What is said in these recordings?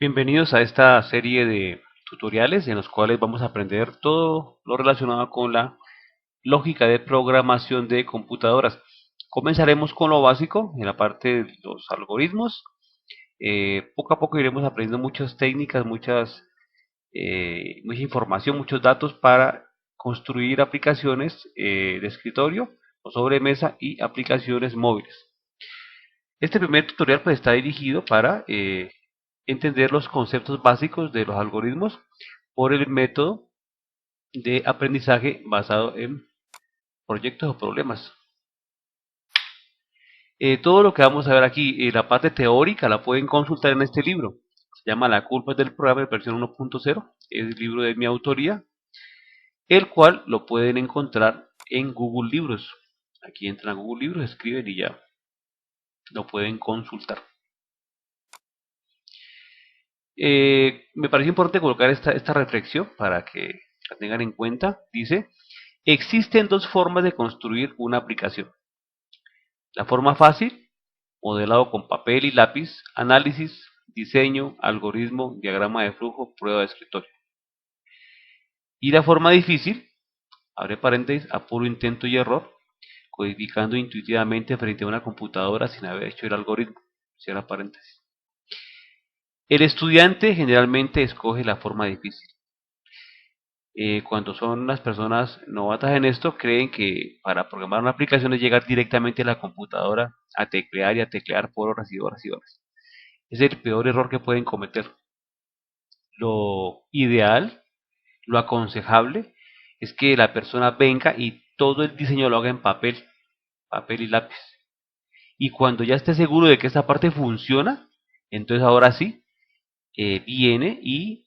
Bienvenidos a esta serie de tutoriales en los cuales vamos a aprender todo lo relacionado con la lógica de programación de computadoras. Comenzaremos con lo básico en la parte de los algoritmos. Poco a poco iremos aprendiendo muchas técnicas, mucha información, muchos datos para construir aplicaciones de escritorio o sobremesa y aplicaciones móviles. Este primer tutorial pues está dirigido para entender los conceptos básicos de los algoritmos por el método de aprendizaje basado en proyectos o problemas. Todo lo que vamos a ver aquí, la parte teórica la pueden consultar en este libro. Se llama La culpa es del programa, versión 1.0. Es el libro de mi autoría, el cual lo pueden encontrar en Google Libros. Aquí entran a Google Libros, escriben y ya lo pueden consultar. Me parece importante colocar esta reflexión para que la tengan en cuenta. Dice, existen dos formas de construir una aplicación. La forma fácil, modelado con papel y lápiz, análisis, diseño, algoritmo, diagrama de flujo, prueba de escritorio. Y la forma difícil, abre paréntesis, a puro intento y error, codificando intuitivamente frente a una computadora sin haber hecho el algoritmo, cierra paréntesis. El estudiante generalmente escoge la forma difícil. Cuando son las personas novatas en esto, creen que para programar una aplicación es llegar directamente a la computadora a teclear y a teclear por horas y horas y horas. Es el peor error que pueden cometer. Lo ideal, lo aconsejable, es que la persona venga y todo el diseño lo haga en papel y lápiz. Y cuando ya esté seguro de que esta parte funciona, entonces ahora sí, viene e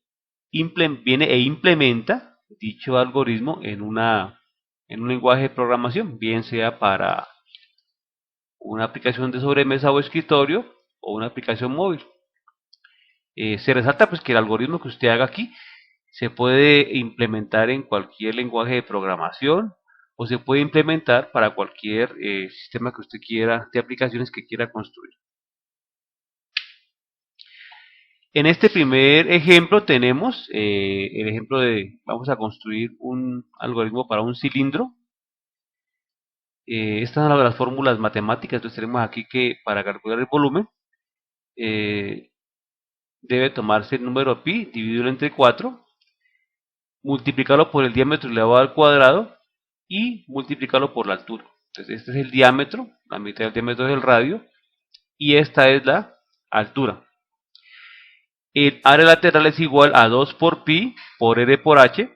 implementa dicho algoritmo en un lenguaje de programación, bien sea para una aplicación de sobremesa o escritorio o una aplicación móvil. Se resalta pues que el algoritmo que usted haga aquí se puede implementar en cualquier lenguaje de programación o se puede implementar para cualquier sistema que usted quiera, de aplicaciones que quiera construir. En este primer ejemplo tenemos el ejemplo de, vamos a construir un algoritmo para un cilindro. Estas son las fórmulas matemáticas. Entonces tenemos aquí que para calcular el volumen eh, debe tomarse el número pi, dividirlo entre 4, multiplicarlo por el diámetro elevado al cuadrado y multiplicarlo por la altura. Entonces este es el diámetro, la mitad del diámetro es el radio y esta es la altura. El área lateral es igual a 2 por pi por r por h.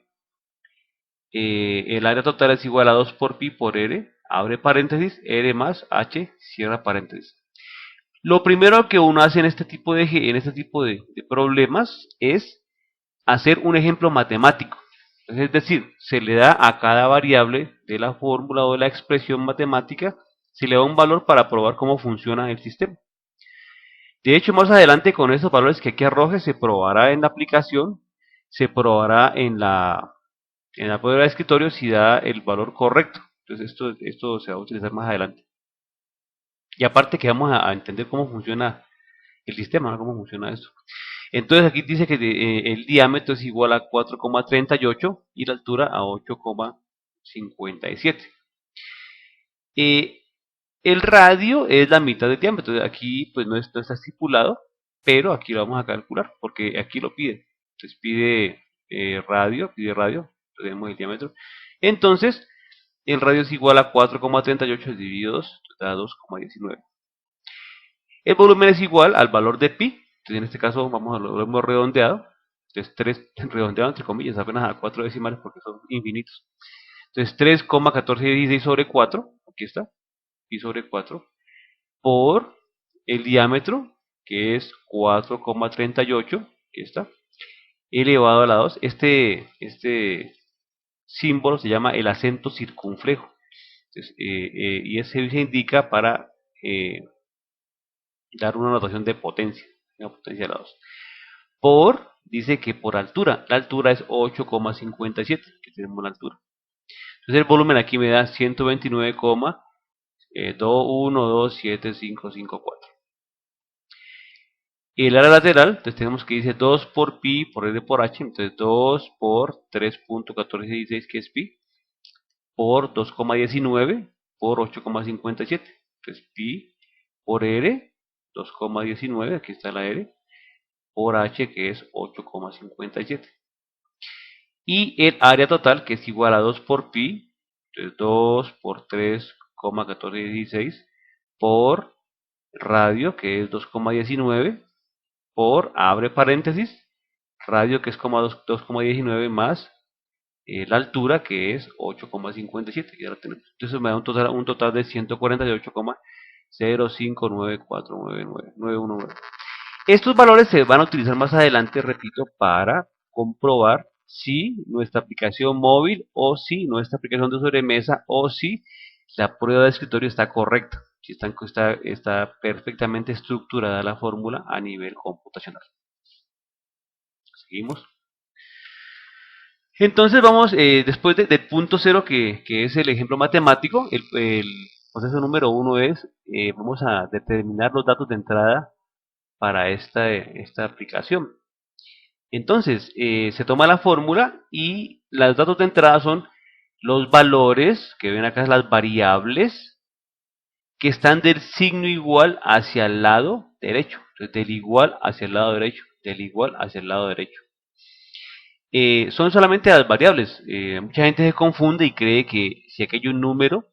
El área total es igual a 2 por pi por r, abre paréntesis, r más h, cierra paréntesis. Lo primero que uno hace en este tipo de problemas es hacer un ejemplo matemático. Es decir, se le da a cada variable de la fórmula o de la expresión matemática, se le da un valor para probar cómo funciona el sistema. De hecho, más adelante con esos valores que aquí arroje, se probará en la aplicación, se probará en la prueba de escritorio si da el valor correcto. Entonces esto se va a utilizar más adelante. Y aparte que vamos a entender cómo funciona el sistema, ¿no? Cómo funciona esto. Entonces aquí dice que el diámetro es igual a 4,38 y la altura a 8,57. El radio es la mitad del diámetro. Entonces aquí pues no está estipulado, pero aquí lo vamos a calcular porque aquí lo pide. Entonces pide radio, tenemos el diámetro. Entonces el radio es igual a 4,38 dividido 2, da 2,19. El volumen es igual al valor de pi, entonces en este caso lo hemos redondeado, entonces 3 redondeado entre comillas, apenas a 4 decimales porque son infinitos. Entonces 3,1416 sobre 4, aquí está, pi sobre 4, por el diámetro, que es 4,38, aquí está, elevado a la 2. Este símbolo se llama el acento circunflejo. Entonces, y ese se indica para dar una notación de potencia, una potencia de la 2. Dice que por altura, la altura es 8,57, que tenemos la altura. Entonces el volumen aquí me da 129,2127554. El área lateral, entonces tenemos que dice 2 por pi por r por h, entonces 2 por 3.1416, que es pi, por 2,19 por 8,57. Entonces pi por r, 2,19, aquí está la r, por h, que es 8,57. Y el área total, que es igual a 2 por pi, entonces 2 por 3,1416, por radio, que es 2,19, por, abre paréntesis, radio, que es 2,19, más la altura, que es 8,57. Ya lo tenemos. Entonces me da un total de 148,059499919. Estos valores se van a utilizar más adelante, repito, para comprobar si nuestra aplicación móvil o si nuestra aplicación de sobremesa o si la prueba de escritorio está correcta, si está perfectamente estructurada la fórmula a nivel computacional. Seguimos. Entonces vamos, después del punto cero, que es el ejemplo matemático, el proceso número uno es, vamos a determinar los datos de entrada para esta aplicación. Entonces, se toma la fórmula y los datos de entrada son los valores, que ven acá las variables, que están del signo igual hacia el lado derecho. Entonces, del igual hacia el lado derecho, del igual hacia el lado derecho. Son solamente las variables. Mucha gente se confunde y cree que si aquí hay un número,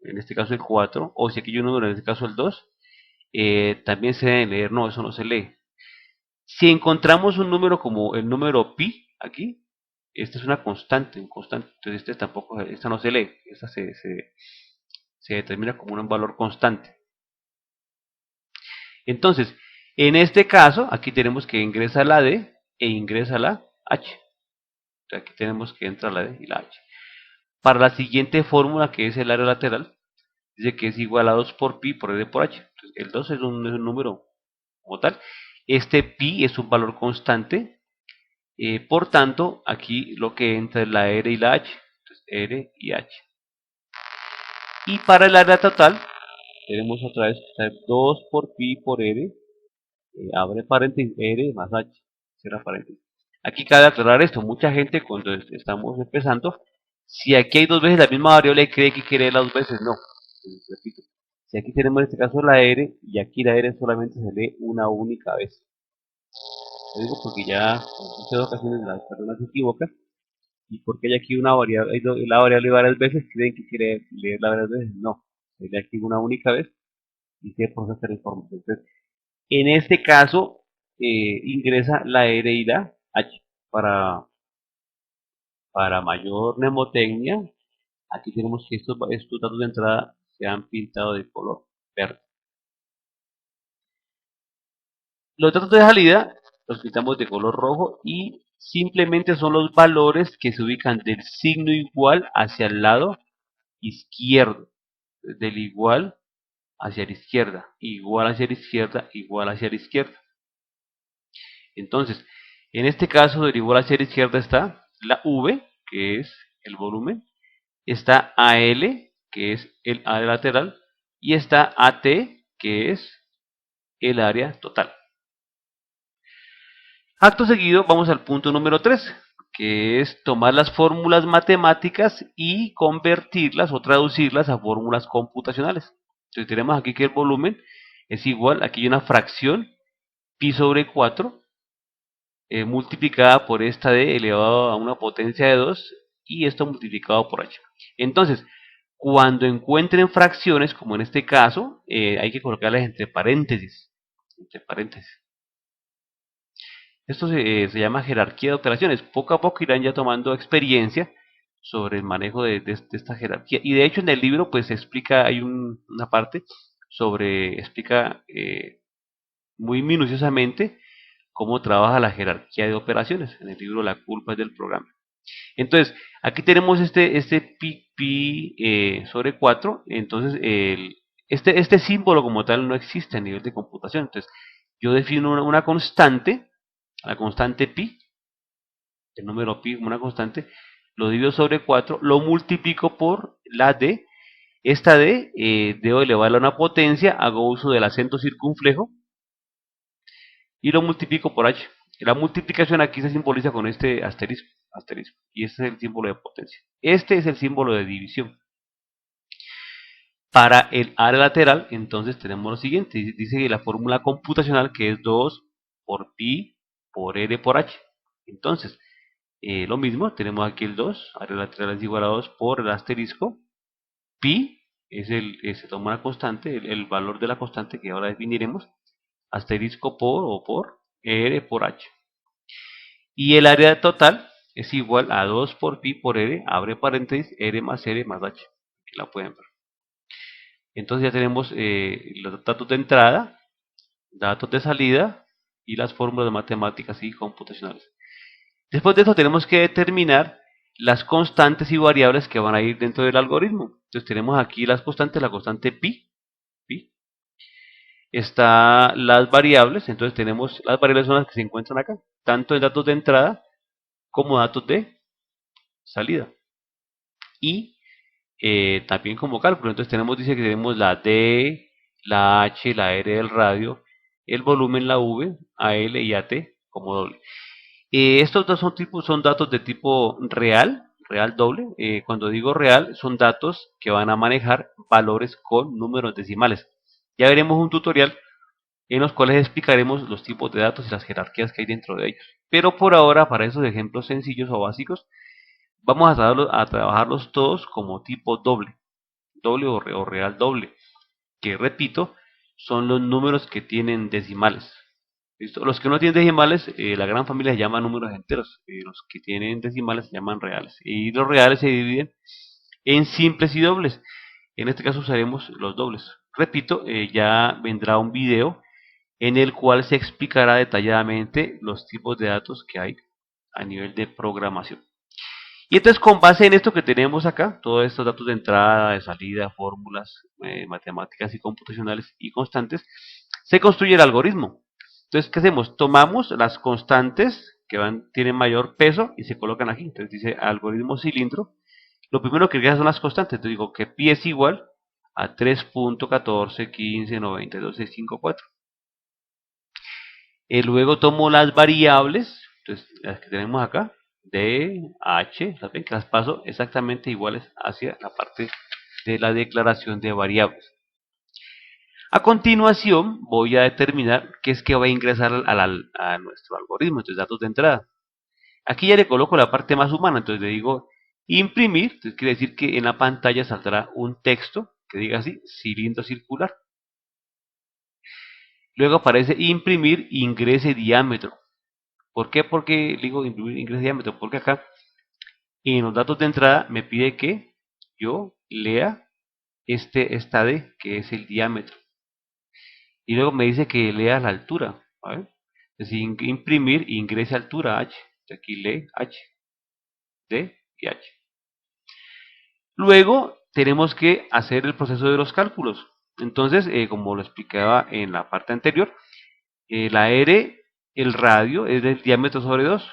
en este caso el 4, o si aquí hay un número, en este caso el 2, también se debe leer. No, eso no se lee. Si encontramos un número como el número pi, aquí, esta es una constante, entonces esta no se lee, esta se determina como un valor constante. Entonces, en este caso, aquí tenemos que ingresa la D e ingresa la H. Entonces, aquí tenemos que entrar la D y la H. Para la siguiente fórmula, que es el área lateral, dice que es igual a 2 por pi por R por H. Entonces, el 2 es un número como tal. Este pi es un valor constante. Por tanto, aquí lo que entra es la R y la H. Entonces, R y H. Y para el área total, tenemos otra vez 2 por pi por R, abre paréntesis, R más H, cierra paréntesis. Aquí cabe aclarar esto, mucha gente cuando estamos empezando, si aquí hay dos veces la misma variable, cree que quiere las dos veces, no. Repito, si aquí tenemos en este caso la R, y aquí la R solamente se lee una única vez. Lo digo porque ya en muchas ocasiones las personas se equivocan, y porque hay aquí una variable, la variable varias veces, creen que quiere leerla varias veces, no. Se lee aquí una única vez, y se procesa la información. Entonces, en este caso, ingresa la R y la H. Para mayor mnemotecnia, aquí tenemos que estos datos de entrada se han pintado de color verde. Los datos de salida los pintamos de color rojo y simplemente son los valores que se ubican del signo igual hacia el lado izquierdo. Del igual hacia la izquierda, igual hacia la izquierda, igual hacia la izquierda. Entonces, en este caso del igual hacia la izquierda está la V, que es el volumen, está AL, que es el área lateral, y está AT, que es el área total. Acto seguido vamos al punto número 3, que es tomar las fórmulas matemáticas y convertirlas o traducirlas a fórmulas computacionales. Entonces tenemos aquí que el volumen es igual, aquí hay una fracción, pi sobre 4, multiplicada por esta d elevado a una potencia de 2 y esto multiplicado por h. Entonces, cuando encuentren fracciones, como en este caso, hay que colocarlas entre paréntesis. Esto se llama jerarquía de operaciones. Poco a poco irán ya tomando experiencia sobre el manejo de esta jerarquía. Y de hecho en el libro pues se explica, hay una parte explica muy minuciosamente cómo trabaja la jerarquía de operaciones. En el libro La culpa es del programa. Entonces, aquí tenemos este pi sobre 4. Entonces, este símbolo como tal no existe a nivel de computación. Entonces, yo defino una constante, la constante pi, el número pi como una constante, lo divido sobre 4, lo multiplico por la d. Esta d debo elevarla a una potencia, hago uso del acento circunflejo. y lo multiplico por h. La multiplicación aquí se simboliza con este asterisco, y este es el símbolo de potencia. Este es el símbolo de división. Para el área lateral, entonces tenemos lo siguiente, dice la fórmula computacional que es 2 por pi por r por h. Entonces, lo mismo, tenemos aquí el 2, área lateral es igual a 2 por el asterisco, pi se toma una constante, el valor de la constante que ahora definiremos, asterisco por r por h. Y el área total es igual a 2 por pi por r, abre paréntesis, r más h. Aquí la pueden ver. Entonces ya tenemos los datos de entrada, datos de salida y las fórmulas de matemáticas y computacionales. Después de eso tenemos que determinar las constantes y variables que van a ir dentro del algoritmo. Entonces tenemos aquí las constantes, la constante pi. Está las variables, entonces tenemos las variables son las que se encuentran acá, tanto en datos de entrada como datos de salida. Y también como cálculo, entonces dice que tenemos la D, la H, la R del radio, el volumen, la V, AL y AT como doble. Estos dos son datos de tipo real doble. Cuando digo real, son datos que van a manejar valores con números decimales. Ya veremos un tutorial en los cuales explicaremos los tipos de datos y las jerarquías que hay dentro de ellos. Pero por ahora, para esos ejemplos sencillos o básicos, vamos a trabajarlos todos como tipo doble o real doble, que repito, son los números que tienen decimales. ¿Listo? Los que no tienen decimales, la gran familia se llama números enteros, los que tienen decimales se llaman reales, y los reales se dividen en simples y dobles. En este caso usaremos los dobles. Repito, ya vendrá un video en el cual se explicará detalladamente los tipos de datos que hay a nivel de programación. Y entonces con base en esto que tenemos acá, todos estos datos de entrada, de salida, fórmulas, matemáticas y computacionales y constantes, se construye el algoritmo. Entonces, ¿qué hacemos? Tomamos las constantes que tienen mayor peso y se colocan aquí. Entonces dice algoritmo cilindro. Lo primero que queda son las constantes. Entonces digo que pi es igual a 3.141592.654. Luego tomo las variables, entonces las que tenemos acá, D, H, ¿saben? Que las paso exactamente iguales hacia la parte de la declaración de variables. A continuación voy a determinar qué es que va a ingresar a nuestro algoritmo, entonces datos de entrada. Aquí ya le coloco la parte más humana, entonces le digo imprimir, entonces quiere decir que en la pantalla saldrá un texto que diga así, cilindro circular. Luego aparece imprimir ingrese diámetro. ¿Por qué? Porque digo imprimir ingrese diámetro, porque acá en los datos de entrada me pide que yo lea esta D, que es el diámetro. Y luego me dice que lea la altura. ¿Vale? Entonces, imprimir ingrese altura H. Aquí lee H, D y H. Luego tenemos que hacer el proceso de los cálculos. Entonces, como lo explicaba en la parte anterior, la R, el radio, es del diámetro sobre 2.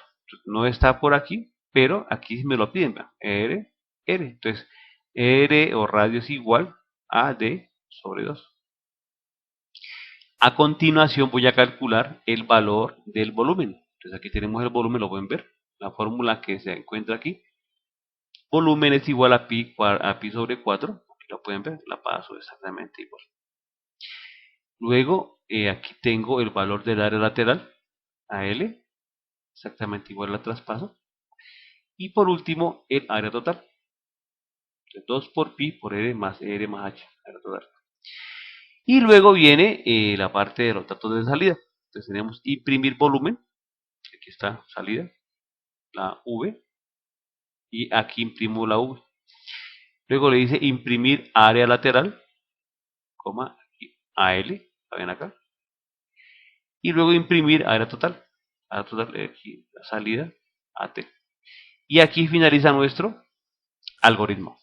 No está por aquí, pero aquí me lo piden. R. Entonces, R o radio es igual a D sobre 2. A continuación voy a calcular el valor del volumen. Entonces aquí tenemos el volumen, lo pueden ver. La fórmula que se encuentra aquí. Volumen es igual a pi sobre 4. Aquí lo pueden ver, la paso exactamente igual. Luego, aquí tengo el valor del área lateral, AL, exactamente igual la traspaso. Y por último, el área total. Entonces, 2 por pi por R más H, área total. Y luego viene la parte de los datos de salida. Entonces tenemos imprimir volumen, aquí está salida, la V, y aquí imprimo la V. Luego le dice imprimir área lateral, coma, AL, ¿la ven acá? Y luego imprimir área total, aquí la salida, AT. Y aquí finaliza nuestro algoritmo.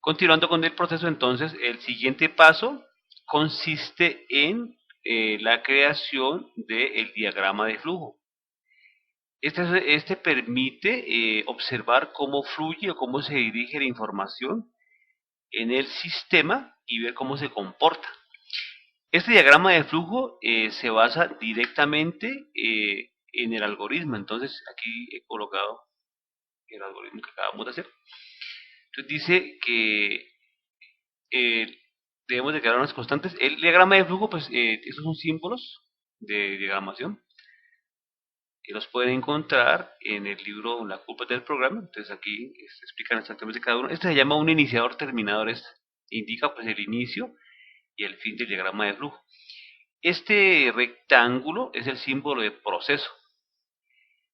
Continuando con el proceso, entonces, el siguiente paso consiste en la creación del diagrama de flujo. Este permite observar cómo fluye o cómo se dirige la información en el sistema y ver cómo se comporta. Este diagrama de flujo se basa directamente en el algoritmo. Entonces aquí he colocado el algoritmo que acabamos de hacer. Entonces dice que eh, debemos declarar unas constantes. El diagrama de flujo, pues estos son símbolos de diagramación. Y los pueden encontrar en el libro La culpa del programa. Entonces aquí se explican exactamente cada uno. Este se llama un iniciador terminador. Este indica pues el inicio y el fin del diagrama de flujo. Este rectángulo es el símbolo de proceso.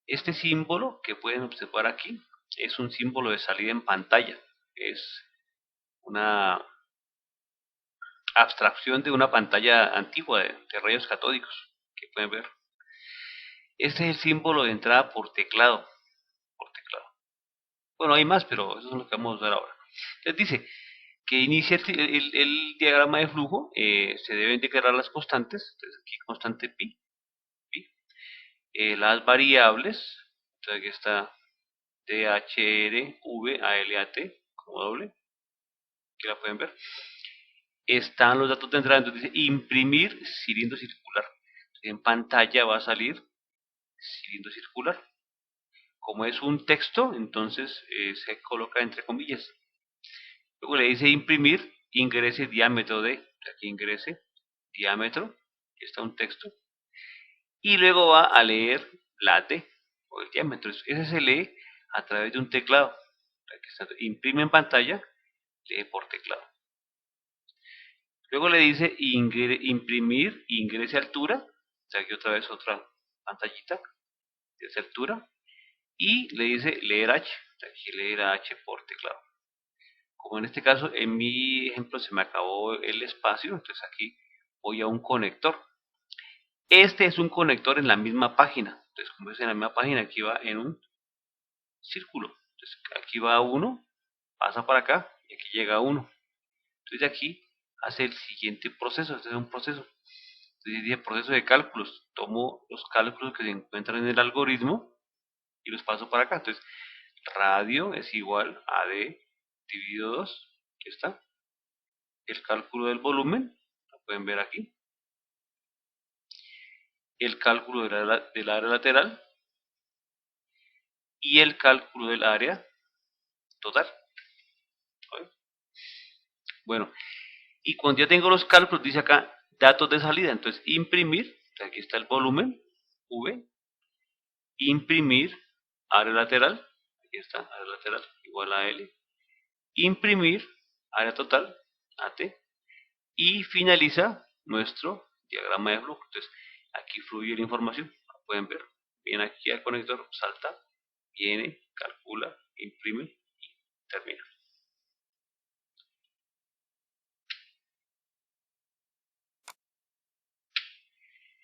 Este símbolo que pueden observar aquí es un símbolo de salida en pantalla. Es una abstracción de una pantalla antigua de rayos catódicos que pueden ver. Este es el símbolo de entrada por teclado. Bueno, hay más, pero eso es lo que vamos a ver ahora. Entonces dice que inicia el diagrama de flujo, se deben declarar las constantes. Entonces aquí constante pi, las variables. Entonces aquí está THR, V, ALAT, como doble, que la pueden ver. Están los datos de entrada, entonces dice imprimir cilindro circular. Entonces, en pantalla va a salir cilindro circular. Como es un texto, entonces se coloca entre comillas. Luego le dice imprimir, ingrese diámetro de, aquí ingrese diámetro, aquí está un texto. Y luego va a leer la T, o el diámetro. Ese se lee a través de un teclado. Aquí está, imprime en pantalla, lee por teclado. Luego le dice imprimir, ingrese altura. O sea, aquí otra vez otra pantallita de esa altura. Y le dice leer H. O sea, aquí leer H por teclado. Como en este caso, en mi ejemplo se me acabó el espacio, entonces aquí voy a un conector. Este es un conector en la misma página. Entonces, como es en la misma página, aquí va en un círculo. Entonces, aquí va uno, pasa para acá y aquí llega uno. Entonces, de aquí hace el siguiente proceso. Este es un proceso. Entonces, dice proceso de cálculos. Tomo los cálculos que se encuentran en el algoritmo y los paso para acá. Entonces, radio es igual a D dividido 2. Aquí está. El cálculo del volumen, lo pueden ver aquí. El cálculo del área lateral y el cálculo del área total. Bueno, y cuando ya tengo los cálculos, dice acá datos de salida. Entonces, imprimir, aquí está el volumen, V, imprimir área lateral, aquí está, área lateral igual a L, imprimir área total, AT, y finaliza nuestro diagrama de flujo. Entonces, aquí fluye la información, lo pueden ver. Viene aquí al conector, salta, viene, calcula, imprime y termina.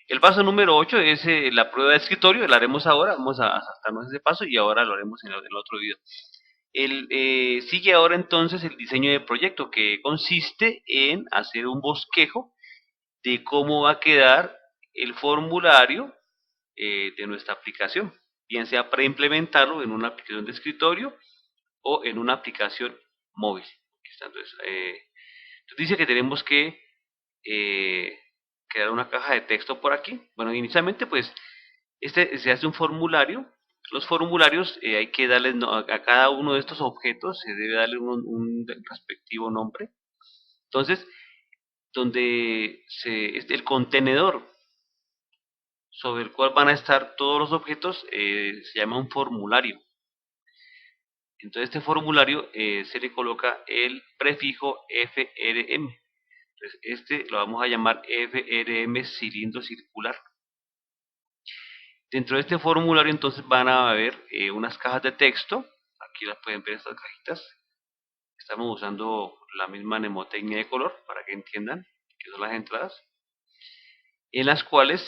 El paso número 8 es la prueba de escritorio, la haremos ahora, vamos a saltarnos ese paso y ahora lo haremos en el otro video. Sigue ahora entonces el diseño de proyecto, que consiste en hacer un bosquejo de cómo va a quedar el formulario de nuestra aplicación, bien sea para implementarlo en una aplicación de escritorio o en una aplicación móvil. Entonces, dice que tenemos que crear una caja de texto por aquí. Bueno, inicialmente pues se hace un formulario. Los formularios hay que darle a cada uno de estos objetos, se debe darle un respectivo nombre. Entonces, donde el contenedor sobre el cual van a estar todos los objetos se llama un formulario. Entonces este formulario se le coloca el prefijo FRM. Entonces este lo vamos a llamar FRM cilindro circular. Dentro de este formulario entonces van a haber unas cajas de texto. Aquí las pueden ver estas cajitas. Estamos usando la misma mnemotecnia de color para que entiendan que son las entradas. En las cuales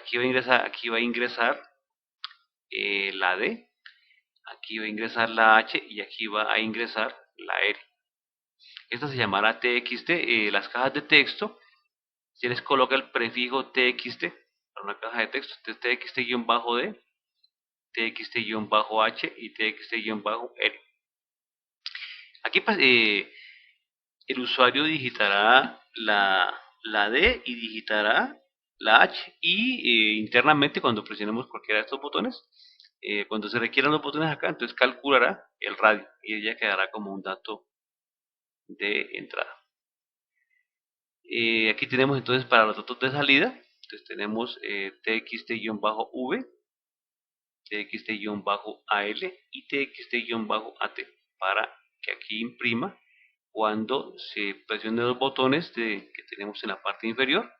aquí va a ingresar la D, aquí va a ingresar la H y aquí va a ingresar la R. Esta se llamará TXT. Las cajas de texto se les coloca el prefijo TXT para una caja de texto. Entonces TXT-D, TXT-H y TXT-R. Aquí pues, el usuario digitará la la D y digitará la H. Y internamente, cuando presionemos cualquiera de estos botones, cuando se requieran los botones acá, entonces calculará el radio y ella quedará como un dato de entrada. Aquí tenemos entonces para los datos de salida, entonces tenemos txt-v, txt-al y txt-at para que aquí imprima cuando se presione los botones que tenemos en la parte inferior,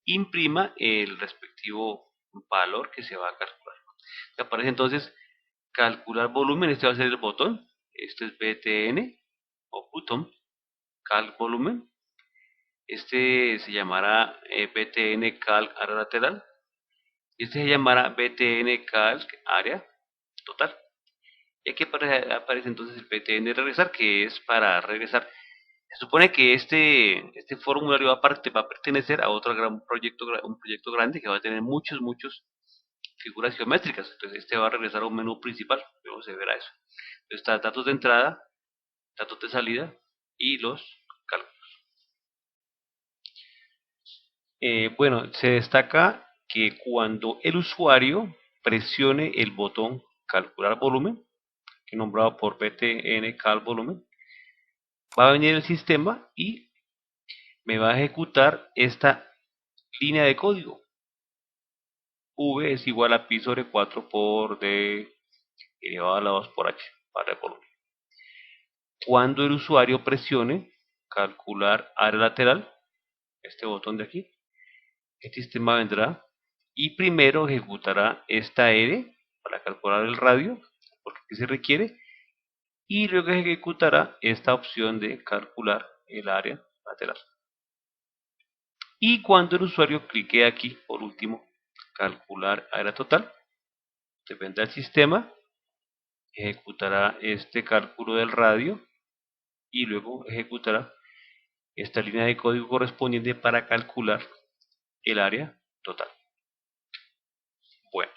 imprima el respectivo valor que se va a calcular. Aparece entonces calcular volumen, este va a ser el botón, este es btn o button, calc volumen, este se llamará btn calc área lateral, este se llamará btn calc área total. Y aquí aparece entonces el btn regresar, que es para regresar. Se supone que este formulario va a pertenecer a otro gran proyecto, un proyecto grande que va a tener muchas figuras geométricas. Entonces este va a regresar a un menú principal, luego se verá eso. Entonces está datos de entrada, datos de salida y los cálculos. Bueno, se destaca que cuando el usuario presione el botón calcular volumen, que nombrado por btn cal volumen, va a venir el sistema y me va a ejecutar esta línea de código. V es igual a pi sobre 4 por D elevado a la 2 por H para el volumen. Cuando el usuario presione calcular área lateral, este botón de aquí, el sistema vendrá y primero ejecutará esta R para calcular el radio, porque aquí se requiere, y luego ejecutará esta opción de calcular el área lateral. Y cuando el usuario clique aquí, por último, calcular área total, depende del sistema, ejecutará este cálculo del radio y luego ejecutará esta línea de código correspondiente para calcular el área total. Bueno,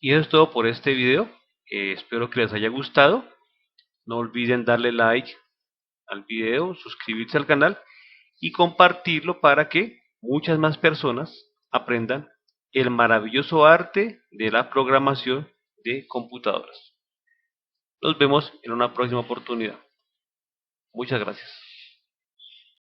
y eso es todo por este video. Espero que les haya gustado. No olviden darle like al video, suscribirse al canal y compartirlo para que muchas más personas aprendan el maravilloso arte de la programación de computadoras. Nos vemos en una próxima oportunidad. Muchas gracias.